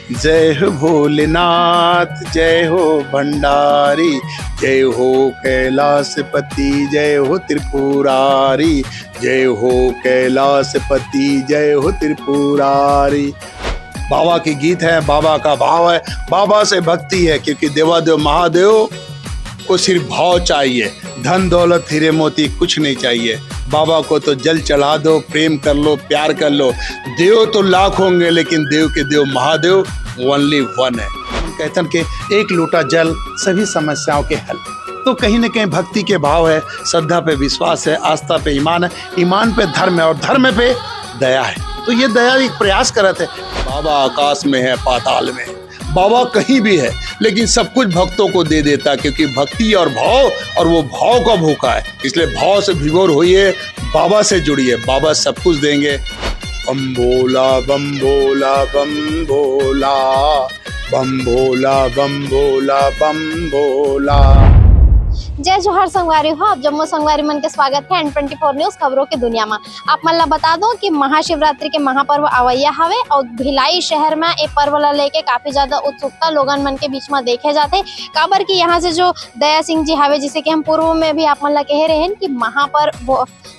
जय हो भोलेनाथ, जय हो भंडारी, जय हो कैलाशपति, जय हो त्रिपुरारी, जय हो कैलाशपति, जय हो त्रिपुरारी। बाबा के गीत है, बाबा का भाव है, बाबा से भक्ति है, क्योंकि देवादेव महादेव को सिर्फ भाव चाहिए, धन दौलत हीरे मोती कुछ नहीं चाहिए। बाबा को तो जल चढ़ा दो, प्रेम कर लो, प्यार कर लो। देव तो लाख होंगे, लेकिन देव के देव महादेव ओनली वन है। कहते हैं कि एक लोटा जल सभी समस्याओं के हल। तो कहीं न कहीं भक्ति के भाव है, श्रद्धा पे विश्वास है, आस्था पे ईमान है, ईमान पे धर्म है और धर्म पे दया है। तो ये दया एक प्रयास करते हैं। बाबा आकाश में है, पाताल में है, बाबा कहीं भी है, लेकिन सब कुछ भक्तों को दे देता, क्योंकि भक्ति और भाव, और वो भाव का भूखा है। इसलिए भाव से विभोर होइए, बाबा से जुड़िए, बाबा सब कुछ देंगे। बम भोला बम भोला बम भोला, बम भोला बम भोला बम भोला। जय जोहर संगवारी हो, आप जम्मू संगवारी मन के स्वागत है N24 न्यूज खबरों की दुनिया में। आप मन ला बता दो कि महाशिवरात्रि के महापर्व आवैया हवे और भिलाई शहर में ए पर्व ला लेके काफी ज्यादा उत्सुकता लोगन मन के बीच में देखे जाते। काबर की यहाँ से जो दया सिंह जी हवे, जिसे कि हम पूर्व में भी आप मन ला कहे रहे हैं कि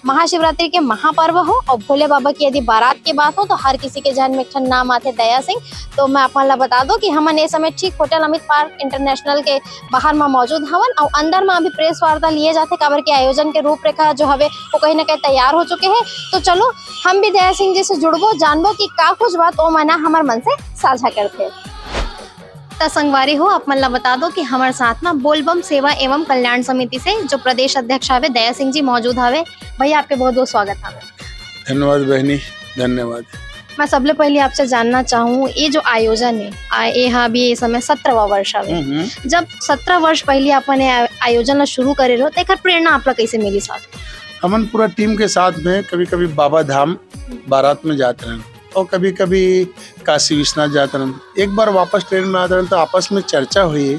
महाशिवरात्रि के महापर्व हो और भोले बाबा की यदि बारात की बात हो तो हर किसी के जहन में एक नाम आते दया सिंह। तो मैं आप मन ला बता दो कि हमन इस समय ठीक होटल अमित पार्क इंटरनेशनल के बाहर में मौजूद हवन और अंदर में अभी प्रेस वार्ता लिए जाते। काबर के आयोजन के रूपरेखा जो हवे वो कहीं ना कहीं तैयार हो चुके हैं। तो चलो हम भी दया सिंह जी से जुड़बो, जानबो कि का कुछ बात ओ मना हमार मन से साझा करते। तो संगवारी हो, आप मन ला बता दो कि हमारे साथ में बोलबम सेवा एवं कल्याण समिति से जो प्रदेश अध्यक्ष हवे दया सिंह जी मौजूद हवे। भैया आपके बहुत बहुत स्वागत हवे। धन्यवाद बहनी, धन्यवाद। मैं सबले पहले आपसे जानना चाहूँ, ये जो आयोजन है ये अभी इस समय 17वां वर्ष हवे। जब 17 वर्ष पहले आपने आयोजन ला शुरू करे रहो तो एकर प्रेरणा आपला कैसे मिली साथ? हमन पूरा टीम के साथ में कभी कभी बाबा धाम बारात में जाते रहे और कभी कभी काशी विश्वनाथ जाते रहे। एक बार वापस ट्रेन में आते रहे तो आपस में चर्चा हुई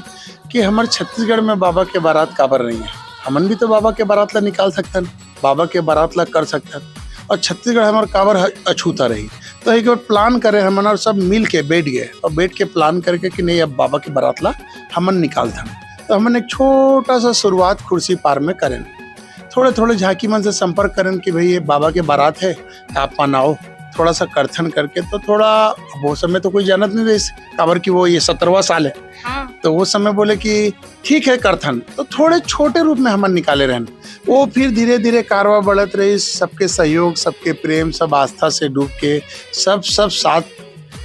कि हमारे छत्तीसगढ़ में बाबा के बारात काबर नहीं है। हमन भी तो बाबा के बारात ला निकाल सकते हैं, बाबा के बारात ला कर सकते हैं, और छत्तीसगढ़ हमारे काबर अछूता रही। तो एक बार प्लान करे हमन और सब मिल के बैठ गए और बैठ के प्लान करके कि नहीं अब बाबा के बारात ला हमन निकालते हैं। तो हमन एक छोटा सा शुरुआत खुर्सी पार में करें, थोड़े थोड़े झांकी मन से संपर्क करें कि भाई ये बाबा के बारात है, आप मनाओ, थोड़ा सा करथन करके। तो थोड़ा वो समय तो कोई जानत नहीं रही काबर की वो ये 17वां साल है। तो वो समय बोले कि ठीक है करथन। तो थोड़े छोटे रूप में हमन निकाले रहन। वो फिर धीरे धीरे कारवा बढ़त रही, सबके सहयोग, सबके प्रेम, सब आस्था से डूब के सब साथ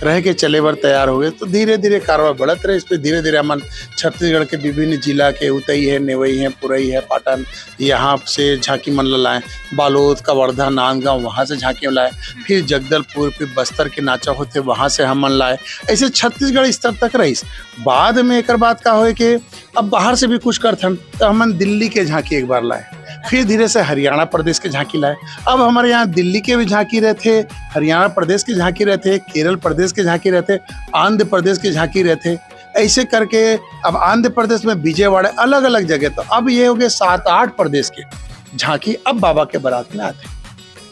रह के चले बर तैयार हो गए। तो धीरे धीरे कारवा बढ़त रहे। इस पर धीरे धीरे हमन छत्तीसगढ़ के विभिन्न जिला के उतई है, नेवई है, पुरई है, पाटन, यहाँ से झांकी मन लाए, बालोद, कवर्धा, नांदगांव, वहाँ से झांकी लाए, फिर जगदलपुर, फिर बस्तर के नाचा होते वहाँ से हमन लाए। ऐसे छत्तीसगढ़ स्तर तक रही। बाद में एक बात का हो कि अब बाहर से भी कुछ करथन तो हमन दिल्ली के झांकी एक बार लाए, फिर धीरे से हरियाणा प्रदेश के झांकी लाए। अब हमारे यहाँ दिल्ली के भी झांकी रहते, हरियाणा प्रदेश के झांकी रहते, केरल प्रदेश के झांकी रहते, आंध्र प्रदेश के झांकी रहते। ऐसे करके अब आंध्र प्रदेश में विजयवाड़ा, अलग अलग जगह। तो अब ये हो गए 7-8 प्रदेश के झांकी अब बाबा के बारात में आते।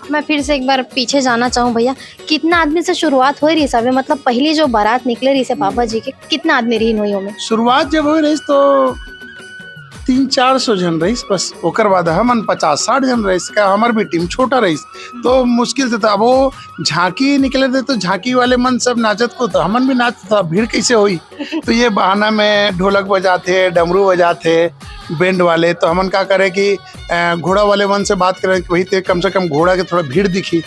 मैं फिर से एक बार पीछे जाना चाहूँ भैया, कितना आदमी से शुरुआत हो रही है? मतलब पहली जो बारात निकले रही से बाबा जी के, कितना आदमी रही हुई में? शुरुआत जब हो रही तो 300-400 जन रही बस। ओकर बाद हमन 50-60 जन रही का। हमार भी टीम छोटा रही तो मुश्किल से था। वो झांकी निकले थे तो झांकी वाले मन सब नाचत को, तो हमन भी नाचता था, भीड़ कैसे हुई। तो ये बहाना में ढोलक बजाते, डमरू बजाते, बैंड वाले। तो हमन क्या करे कि घोड़ा वाले मन से बात करें कि वही ते कम से कम घोड़ा के थोड़ा भीड़ दिखी।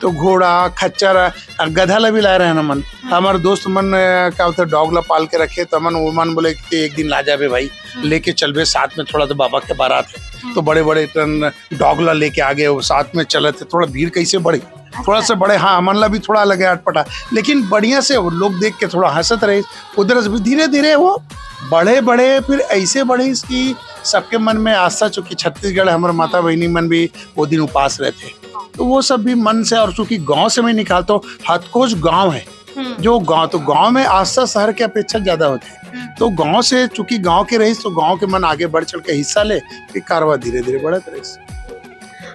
तो घोड़ा, खच्चर, गधा ला भी लाए रहे मन। हमारे दोस्त मन क्या होता है डॉग ला पाल के रखे। तो मन वो मन बोले कि एक दिन ला जाबे भाई, लेके चलबे साथ में, थोड़ा तो बाबा के बारात है। तो बड़े बड़े डॉग ला लेके आगे वो साथ में चले थे। थोड़ा भीड़ कैसे बढ़ी, थोड़ा सा बड़े, हाँ हमन ला भी थोड़ा लगे अटपटा, लेकिन बढ़िया से वो लोग देख के थोड़ा हंसत रहे। उधर से भी धीरे धीरे वो बड़े फिर ऐसे बढ़े इसकी सबके मन में आस्था। चूंकि छत्तीसगढ़ हमारे माता बहनी मन भी वो दिन उपास रहते, तो वो सब भी मन से। और चूंकि गांव से मैं निकालता हूँ, हथकोच गांव है जो गांव, तो गांव में आस्था शहर के अपेक्षा ज्यादा होती है। तो गांव से चूंकि गांव के रही तो गांव के मन आगे बढ़ चल के हिस्सा ले, फिर कारवा धीरे धीरे बढ़त रही।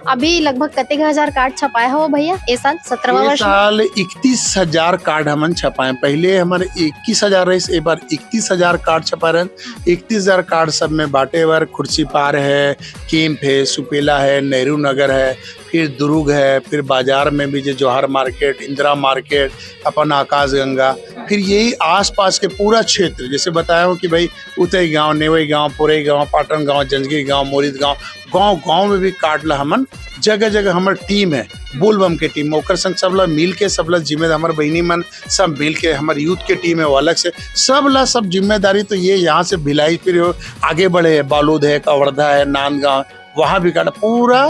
अभी लगभग कते हजार कार्ड छपाया हो भैया ए साल 17वां ये वर्ष में? साल 31,000 कार्ड हमन छपाए। पहले हमारे 21,000 रहे, एक बार 31,000 कार्ड छपा रहे। 31,000 कार्ड सब में बांटे बार खुर्सी पार है, केम्प है, सुपेला है, नेहरू नगर है, फिर दुर्ग है, फिर बाजार में भी जो जौहर मार्केट, इंदिरा मार्केट, अपन आकाश गंगा, फिर यही आसपास के पूरा क्षेत्र जैसे बताया हूँ कि भाई उतई गांव, नेवई गांव, पुरई गांव, पाटन गांव, जंजगी गांव, मोरिद गांव, गांव गांव में भी कार्ड ला हमन जगह जगह हमार टीम है, बोलबम के टीम, ओकर संग सबला मिल के सबला जिम्मेदार, हमार बहनी मन सब मिल के, हमार यूथ के टीम है वो अलग से, सबला सब जिम्मेदारी। तो ये यहाँ से भिलाई फिर आगे बढ़े, बालोद है, कवर्धा है, नांदगांव, वहाँ भी कार्ड पूरा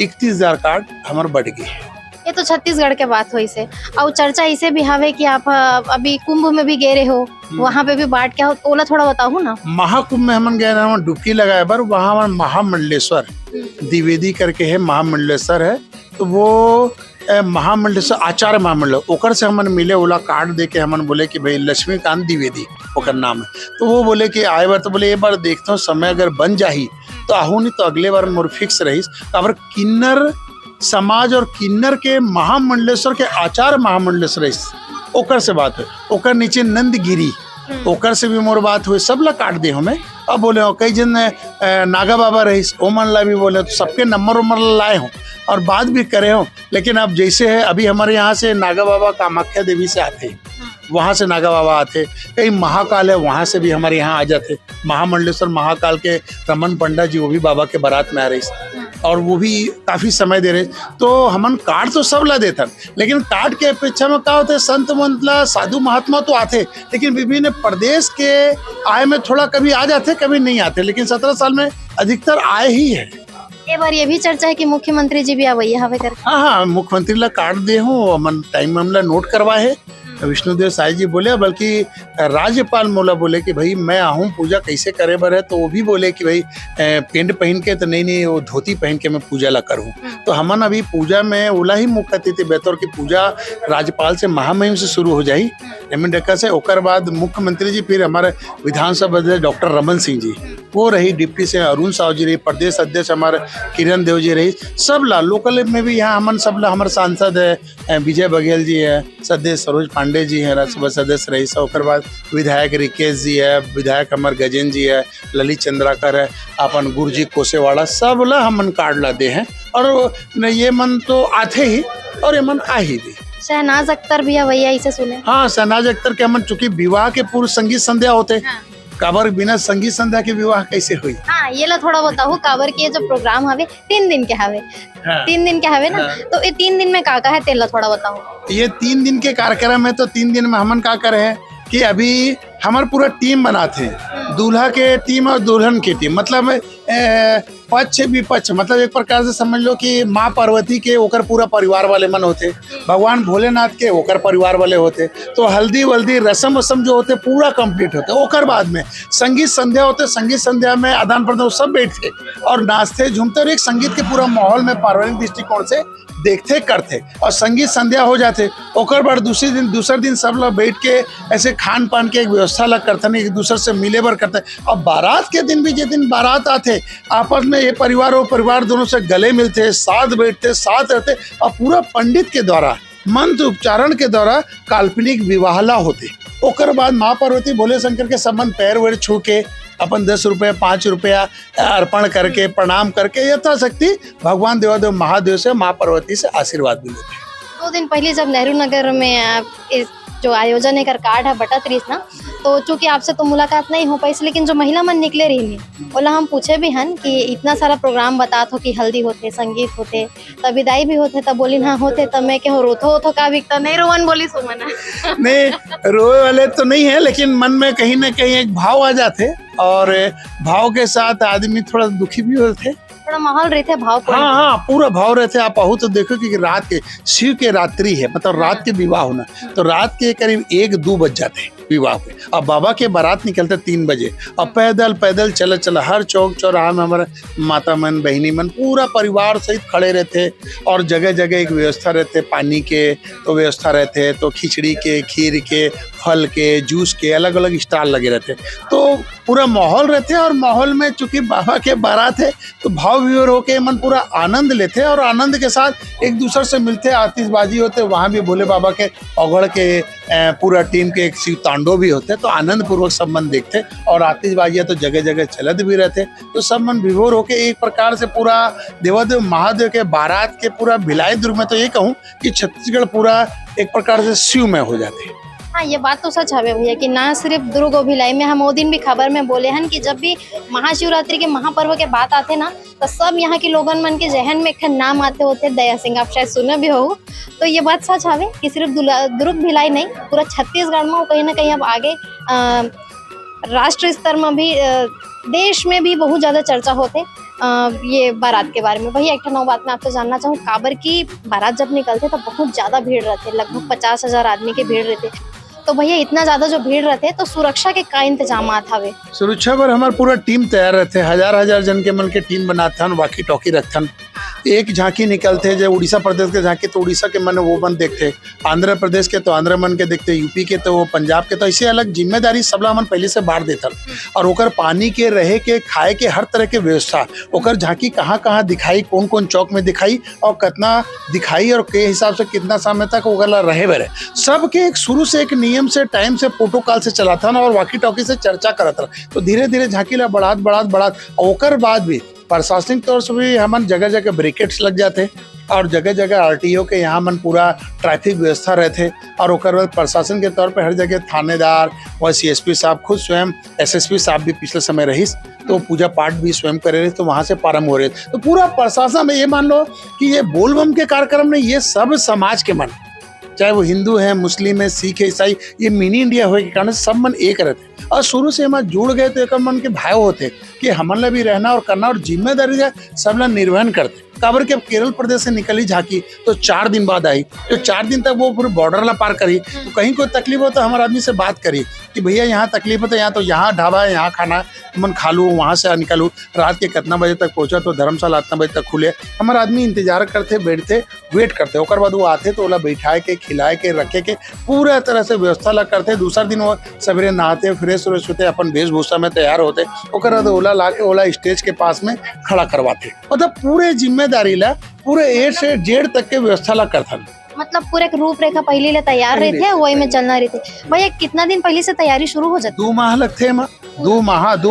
31,000 कार्ड हमारे बढ़ गए। ये तो छत्तीसगढ़ के बात हुई से। और चर्चा इसे भी हवे कि आप अभी कुंभ में भी गए रहे हो, वहाँ पे भी बांट क्या हो, ओला थोड़ा बताओ ना। महाकुंभ में हमन गए रहे, डुबकी लगाए बार, वहाँ हमारे महामंडलेश्वर द्विवेदी करके है, महामंडलेश्वर है, तो वो महामंडलेश्वर आचार्य महामंडल ओकर से हमन मिले, ओला कार्ड दे के हमन बोले कि भाई लक्ष्मीकांत द्विवेदी ओकर नाम है। तो वो बोले कि आए बार, तो बोले ये बार देखता हूँ समय अगर बन जाही तो आहू, नहीं तो अगले बार मोर फिक्स रही। अब किन्नर समाज और किन्नर के महामंडलेश्वर के आचार्य महामंडलेश्वर ओकर से बात हुई, ओकर नीचे नंदगिरी ओकर से भी मोर बात हुई, सब ला काट दे हमें। अब बोले कई जन नागा बाबा रहीस ओ मन ला भी बोले, तो सबके नंबर उम्र लाए हो और बात भी करे हो। लेकिन अब जैसे है अभी हमारे यहाँ से नागा बाबा कामाख्या देवी से आते, वहाँ से नागा बाबा आते, कहीं महाकाल है वहाँ से भी हमारे यहाँ आ जाते, महामंडलेश्वर महाकाल के रमन पंडा जी वो भी बाबा के बारात में आ रही और वो भी काफी समय दे रहे। तो हमन कार्ड तो सब ला देता, लेकिन कार्ड के अपेक्षा में क्या होते, संत मंतला साधु महात्मा तो आते, लेकिन विभिन्न प्रदेश के आय में थोड़ा कभी आ जाते कभी नहीं आते, लेकिन 17 साल में अधिकतर आए ही है। एक बार ये भी चर्चा है कि मुख्यमंत्री जी भी आवैया हवे करके। हाँ, मुख्यमंत्री ला कार्ड दे हूँ, मन टाइम हमला नोट करवाए है, विष्णुदेव साई जी बोले, बल्कि राज्यपाल मोला बोले कि भाई मैं आहूँ पूजा कैसे करे बर है, तो वो भी बोले कि भाई पेंट पहन के तो नहीं वो धोती पहन के मैं पूजा ला करूँ। तो हमन अभी पूजा में ओला ही मुख्य अतिथि बेतौर की पूजा राज्यपाल से महामहिम से शुरू हो जाई एम डेका से, ओकर बाद मुख्यमंत्री जी, फिर हमारे विधानसभा अध्यक्ष डॉक्टर रमन सिंह जी वो रही, डिप्टी से अरुण साहू जी रही, प्रदेश अध्यक्ष हमारे किरण देव जी रही, सब ला लोकल में भी यहाँ हमन सब ला, हमारे सांसद है विजय बघेल जी है, सदस्य सरोज पांडे जी है राज्यसभा सदस्य रही, ओकर बाद विधायक रिकेश जी है, विधायक हमारे गजेंद्र जी है, ललित चंद्राकर है, अपन गुरुजी कोसेवाड़ा, सब ला हमन कार्ड ला दे हैं। और ये मन तो आते ही और ये मन आ ही भी। शहनाज अख्तर भी भैया इसे सुने। हाँ, शहनाज अख्तर के हमन चूंकि विवाह के पूर्व संगीत संध्या होते, काबर बिना संगीत संध्या के विवाह कैसे हुई। हाँ, ये ला थोड़ा बताओ, काबर के जो प्रोग्राम हवे 3 दिन के हवे। हाँ। 3 दिन के हवे ना। हाँ। तो ये 3 दिन में का है तेला थोड़ा बताओ। ये 3 दिन के कार्यक्रम है, तो 3 दिन में हमन का करे है कि अभी हमार पूरा टीम बनाते हैं, दूल्हा के टीम और दुल्हन की टीम, मतलब पक्ष विपक्ष, मतलब एक प्रकार से समझ लो कि माँ पार्वती के ओकर पूरा परिवार वाले मन होते, भगवान भोलेनाथ के ओकर परिवार वाले होते, तो हल्दी वल्दी रस्म वस्म जो होते पूरा कंप्लीट होते। ओकर बाद में संगीत संध्या होते, संगीत संध्या में आदान प्रदान सब बैठते और नाचते झूमते और एक संगीत के पूरा माहौल में पारिवारिक दृष्टिकोण से देखते करते और संगीत संध्या हो जाते। ओकर बाद दूसरे दिन सब लोग बैठ के ऐसे खान पान के एक व्यवस्था लग करते, नहीं एक दूसरे से मिले बर करते। और बारात के दिन भी जिस दिन बारात आते, आपस में ये परिवार और परिवार दोनों से गले मिलते, साथ बैठते, साथ रहते और पूरा पंडित के द्वारा मंत्र उच्चारण के द्वारा काल्पनिक विवाहला होते। ओकर बाद माँ पार्वती भोले शंकर के संबंध पैर वैर छू के अपन 10 रुपया 5 रुपया अर्पण करके प्रणाम करके यथाशक्ति भगवान देवादेव महादेव से माँ पार्वती से आशीर्वाद भी लेते। 2 दिन पहले जब नेहरू नगर में इस जो आयोजन है कर कार्ड है बटा 30 ना, तो चूंकि आपसे तो मुलाकात नहीं हो पाई, लेकिन जो महिला मन निकले रही बोला हम पूछे भी हन कि इतना सारा प्रोग्राम बतात हो कि हल्दी होते, संगीत होते, तब विदाई भी होते, तब बोली हाँ होते, तब मैं क्या रोतो का बिकता नहीं रोवन बोली सुमन। नहीं रोए वाले तो नहीं है, लेकिन मन में कहीं ना कहीं एक भाव आ जाते और भाव के साथ आदमी थोड़ा दुखी भी होते, थोड़ा माहौल रहते भाव। हाँ, पूरा भाव रहते। आप आहू तो देखो कि रात के शिव के रात्रि है, मतलब रात के विवाह होना, तो रात के करीब 1-2 बज जाते विवाह पे, और बाबा के बारात निकलते 3 बजे और पैदल पैदल चला हर चौक चौराहा में हमारे माता मन बहनी मन पूरा परिवार सहित खड़े रहते और जगह जगह एक व्यवस्था रहते, पानी के तो व्यवस्था रहते, तो खिचड़ी के, खीर के, फल के, जूस के अलग अलग स्टॉल लगे रहते, तो पूरा माहौल रहते। और माहौल में चूंकि बाबा के बारात है तो भाव विभोर होके मन पूरा आनंद लेते और आनंद के साथ एक दूसरे से मिलते, आतिशबाजी होते। वहाँ भी भोले बाबा के अवगढ़ के पूरा टीम के एक शिव तांडव भी होते, तो आनंद पूर्वक सब मन देखते और आतिशबाजियाँ तो जगह जगह चलत भी रहते। तो सब मन विभोर होके एक प्रकार से पूरा देवादेव महादेव के बारात के पूरा भिलाई दुर्ग में तो ये कहूँ कि छत्तीसगढ़ पूरा एक प्रकार से शिवमय हो जाते हैं। हाँ, ये बात तो सच है भैया कि ना सिर्फ दुर्ग और भिलाई में, हम वो दिन भी खबर में बोले हैं कि जब भी महाशिवरात्रि के महापर्व के बात आते ना तो सब यहाँ के लोगन मन के जहन में एक नाम आते होते दया सिंह। आप शायद सुने भी हो, तो ये बात सच है कि सिर्फ दुर्ग भिलाई नहीं, पूरा छत्तीसगढ़ में कहीं ना कहीं अब आगे राष्ट्र स्तर में भी, देश में भी बहुत ज्यादा चर्चा होते ये बारात के बारे में। भैया एक नौ बात मैं आपसे जानना चाहूँ, काबर की बारात जब निकलते तो बहुत ज्यादा भीड़ रहते, लगभग 50,000 आदमी के भीड़ रहते। तो भैया इतना ज्यादा जो भीड़ रहते तो सुरक्षा के का इंतजाम हवे? सुरक्षा पर हमारा पूरा टीम तैयार रहते, हजार जन के मन के टीम बनाथन, वाकी टॉकी रखथन। एक झांकी निकलते जो उड़ीसा प्रदेश के झांकी तो उड़ीसा के मन वो मन देखते, आंध्र प्रदेश के तो आंध्र मन के देखते, यूपी के तो वो पंजाब के, तो ऐसे अलग जिम्मेदारी सबला मन पहले से बांट देथन। और ओकर पानी के, रहे के, खाए के हर तरह के व्यवस्था, ओकर झांकी कहाँ कहाँ दिखाई, कौन कौन चौक में दिखाई और कितना दिखाई और के हिसाब से कितना समय तक ओकरा रहे बरे, सबके एक शुरू से एक नियम से टाइम से प्रोटोकॉल से चला था और वाकी टॉकी से चर्चा करत रहा। तो धीरे धीरे झांकी ला बढ़ात ओकर बाद भी प्रशासनिक तौर से भी हमन जगह जगह ब्रिकेट्स लग जाते और जगह जगह आरटीओ के यहाँ मन पूरा ट्रैफिक व्यवस्था रहते। और ओकर बाद प्रशासन के तौर पे हर जगह थानेदार और सीएसपी साहब खुद स्वयं, एसएसपी साहब भी पिछले समय रहीस तो पूजा पाठ भी स्वयं करे रहे, तो वहाँ से प्रारंभ हो रहे। तो पूरा प्रशासन में ये मान लो कि ये बोलबम के कार्यक्रम में ये सब समाज के मन, चाहे वो हिंदू है, मुस्लिम है, सिख है, ईसाई, ये मिनी इंडिया होने के कारण सब मन एक रहते और शुरू से हम जुड़ गए तो एक मन के भाव होते कि हमन भी रहना और करना और जिम्मेदारी सब ला निर्वहन करते। काबर के केरल प्रदेश से निकली झांकी तो 4 दिन बाद आई, तो 4 दिन तक वो पूरे बॉर्डर ला पार करी। तो कहीं कोई तकलीफ हो तो हमारे आदमी से बात करी कि भैया यहाँ तकलीफ है तो यहाँ, तो यहाँ ढाबा है, यहाँ खाना मन खा लूँ, वहाँ से निकलूँ, रात के कितना बजे तक पहुँचा तो धर्मशाला इतना बजे तक खुले। हमारे आदमी इंतजार करते, बैठते, वेट करते, ओकर बाद वो आते तो ओला बैठाए के, खिलाए के, रखे के पूरा तरह से व्यवस्था ला करते। दूसरा दिन वो सवेरे नहाते, फ्रेश व्रेश होते, अपन वेशभूषा में तैयार होते, ओकर बाद ओला ला के ओला स्टेज के पास में खड़ा करवाते। मतलब पूरे जिम्मेदारी ला पूरे ए से जेड तक के व्यवस्था ला करथन। मतलब पूरे रूपरेखा पहले ले तैयार रहते हैं, वही में चलना रहते। भैया कितना दिन पहले से तैयारी शुरू हो जाती? 2 माह लगते हैं, 2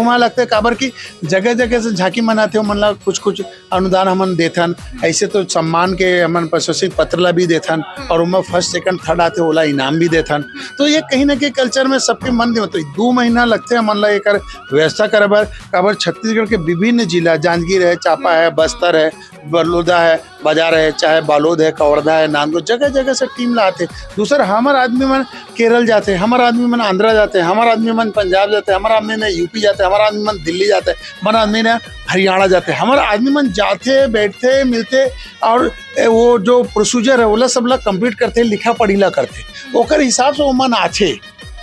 माह लगते। काबर की जगह जगह से झांकी मनाते हो, मन ला कुछ अनुदान हमन देथन, ऐसे तो सम्मान के हमन प्रशस्ति पत्र ला भी देथन और उनमें फर्स्ट सेकंड थर्ड आते ओला इनाम भी देथन। तो ये कहीं ना कहीं कल्चर में सबके मन दे, तो 2 महीना लगते हैं मन ला एक व्यवस्था करे बर। काबर छत्तीसगढ़ के विभिन्न जिला, जांजगीर है, चांपा है, बस्तर है, बड़ौदा है, बाजार है, चाहे बालोद है, कवर्धा है, नांदगढ़, जगह जगह से टीम लाते। दूसरा हमारे आदमी मन केरल जाते, हमारे आदमी मन आंध्रा जाते, हमारे आदमी मन पंजाब जाते, हमारे आदमी ने यूपी जाते, हमारे आदमी मन दिल्ली जाते, हमारे आदमी ने हरियाणा जाते। हमारे आदमी मन जाते, बैठते, मिलते और वो जो प्रोसीजर है वो सब कंप्लीट करते, लिखा पढ़ी ला करते, ओकर हिसाब से वो मन आते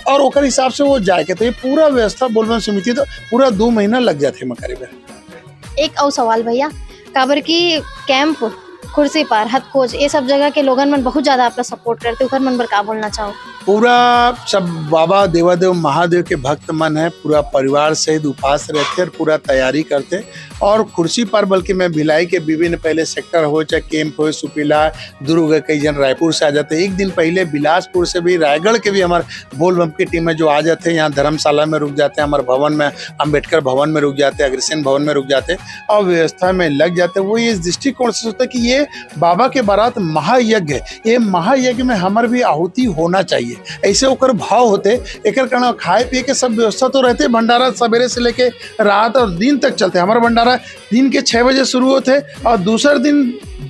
और ओकर हिसाब से वो जाके। तो ये पूरा व्यवस्था बोलबम समिति तो पूरा 2 महीना लग जाते हैं करीब। एक और सवाल भैया, काबर की कैंप, कुर्सी पार, हथखोज, ये सब जगह के लोगन मन बहुत ज्यादा आपका सपोर्ट करते, उधर मन पर का बोलना चाहो? पूरा सब बाबा देवादेव महादेव के भक्त मन है, पूरा परिवार सहित उपास रहते और पूरा तैयारी करते। और कुर्सी पर बल्कि मैं भिलाई के विभिन्न पहले सेक्टर हो, चाहे कैंप हो, सुपीला, दुर्ग, कई जन रायपुर से आ जाते। एक दिन पहले बिलासपुर से भी, रायगढ़ के भी हमारे बोलबम की टीम है जो आ जाते हैं, यहाँ धर्मशाला में रुक जाते हैं, हमारे भवन में, अम्बेडकर भवन में रुक जाते, अग्रसेन भवन में रुक जाते और व्यवस्था में लग जाते। वो इस दृष्टिकोण से सोचता कि ये बाबा के बारात महायज्ञ है, ये महायज्ञ में हमार भी आहुति होना चाहिए, ऐसे ओकर भाव होते। एक कारण खाए पिए के सब व्यवस्था तो रहते, भंडारा सवेरे से लेके रात और दिन तक चलते। हमारा भंडारा दिन के 6 बजे शुरू होते और दूसरे दिन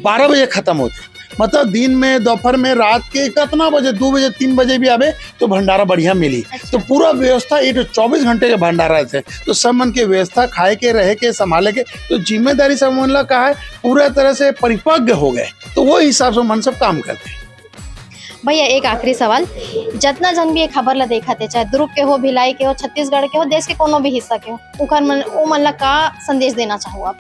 12 बजे खत्म होते। मतलब दिन में, दोपहर में, रात के कितना बजे, 2 बजे, 3 बजे भी आवे तो भंडारा बढ़िया मिली। तो पूरा व्यवस्था 24 घंटे के भंडारा रहते, तो सब मन के व्यवस्था खाए के, रहे के, संभाले के, तो जिम्मेदारी सब मन ला कहा है पूरा तरह से परिपक्व हो गए, तो वो हिसाब से मन सब काम करते। भैया एक आखिरी सवाल, जितना जन भी ये खबर ला देखा थे, चाहे दुर्ग के हो, भिलाई के हो, छत्तीसगढ़ के हो, देश के कोनो भी हिस्सा के हो, वो मन ला का संदेश देना चाहो आप?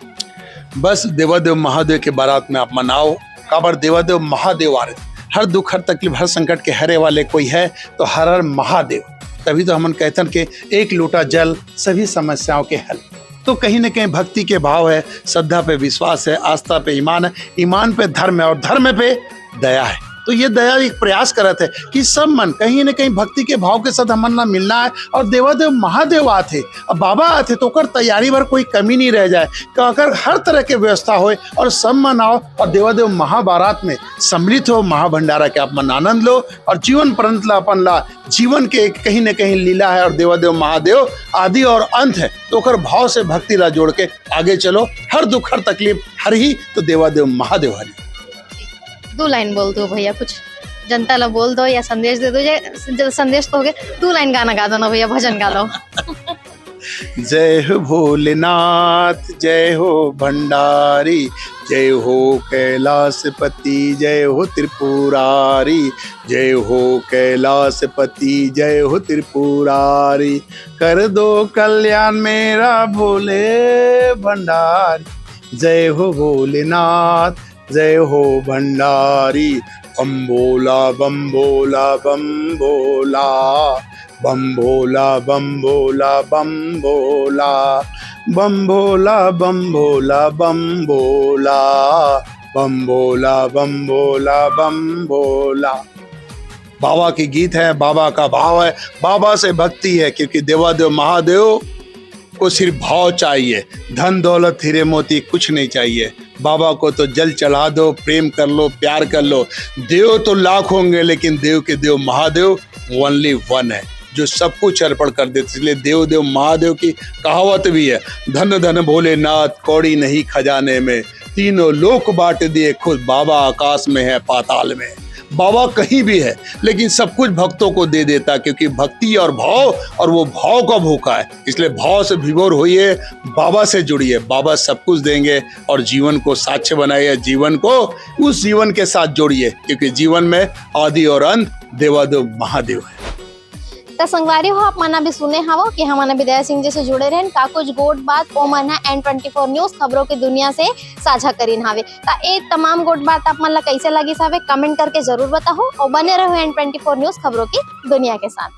बस देवादेव महादेव के बारात में आप मनाओ, काबर देवादेव महादेव आ रहे, हर दुख, हर तकलीफ, हर संकट के हरे वाले कोई है तो हर हर महादेव। तभी तो हम कहते हैं कि एक लोटा जल सभी समस्याओं के हल। तो कहीं न कहीं भक्ति के भाव है, श्रद्धा पे विश्वास है, आस्था पे ईमान है, ईमान पे धर्म है और धर्म पे दया है। तो ये दया एक प्रयास करत है कि सब मन कहीं न कहीं भक्ति के भाव के साथ हमन ला मिलना है। और देवादेव महादेव आथे, अब बाबा आथे तो ओकर तैयारी भर कोई कमी नहीं रह जाए, अगर हर तरह के व्यवस्था होए और सब मन आओ और देवादेव महाबारात में सम्मिलित हो, महाभंडारा के आप मन आनंद लो और जीवन पर्यंत ला अपन ला जीवन के कहीं न कहीं लीला है। और देवादेव महादेव आदि और अंत है, तो ओकर भाव से भक्ति ला जोड़ के आगे चलो। हर दुख, हर तकलीफ हर ही तो देवादेव महादेव हरि। 2 लाइन बोल दो भैया, कुछ जनता ला बोल दो या संदेश दे दो। संदेश तो हो गए, 2 लाइन गाना गा दो ना भैया, भजन गा दो। जय हो भोलेनाथ, जय हो भंडारी, जय हो कैलाशपति, जय हो त्रिपुरारी, जय हो कैलाशपति, जय हो त्रिपुरारी, कर दो कल्याण मेरा भोले भंडारी। जय हो भोलेनाथ, जय हो भंडारी, बम भोला बम भोला बम भोला, बम भोला बम भोला बम भोला, बम भोला बम भोला बम भोला, बम भोला बम भोला बम भोला। बाबा की गीत है, बाबा का भाव है, बाबा से भक्ति है, क्योंकि देवादेव महादेव को सिर्फ भाव चाहिए, धन दौलत हीरे मोती कुछ नहीं चाहिए। बाबा को तो जल चढ़ा दो, प्रेम कर लो, प्यार कर लो। देव तो लाख होंगे लेकिन देव के देव महादेव ओनली वन है जो सब कुछ अर्पण कर देते। इसलिए देव देव महादेव की कहावत भी है, धन धन भोलेनाथ कौड़ी नहीं खजाने में, तीनों लोक बांट दिए खुद, बाबा आकाश में है पाताल में। बाबा कहीं भी है लेकिन सब कुछ भक्तों को दे देता, क्योंकि भक्ति और भाव, और वो भाव का भूखा है। इसलिए भाव से विभोर होइए, बाबा से जुड़िए, बाबा सब कुछ देंगे। और जीवन को साक्ष्य बनाइए, जीवन को उस जीवन के साथ जोड़िए, क्योंकि जीवन में आदि और अंत देवादेव महादेव है। त संगवारी हो, आप मन अभी सुने हवो कि हमन विदया सिंह जी से जुड़े रहन, का कुछ गोट बात ओ मन है N24 न्यूज खबरों की दुनिया से साझा करीन हावे। त ए तमाम गोट बात आप मन ला कैसे लगी हवे कमेंट करके जरूर बताओ और बने रहो N24 न्यूज खबरों की दुनिया के साथ।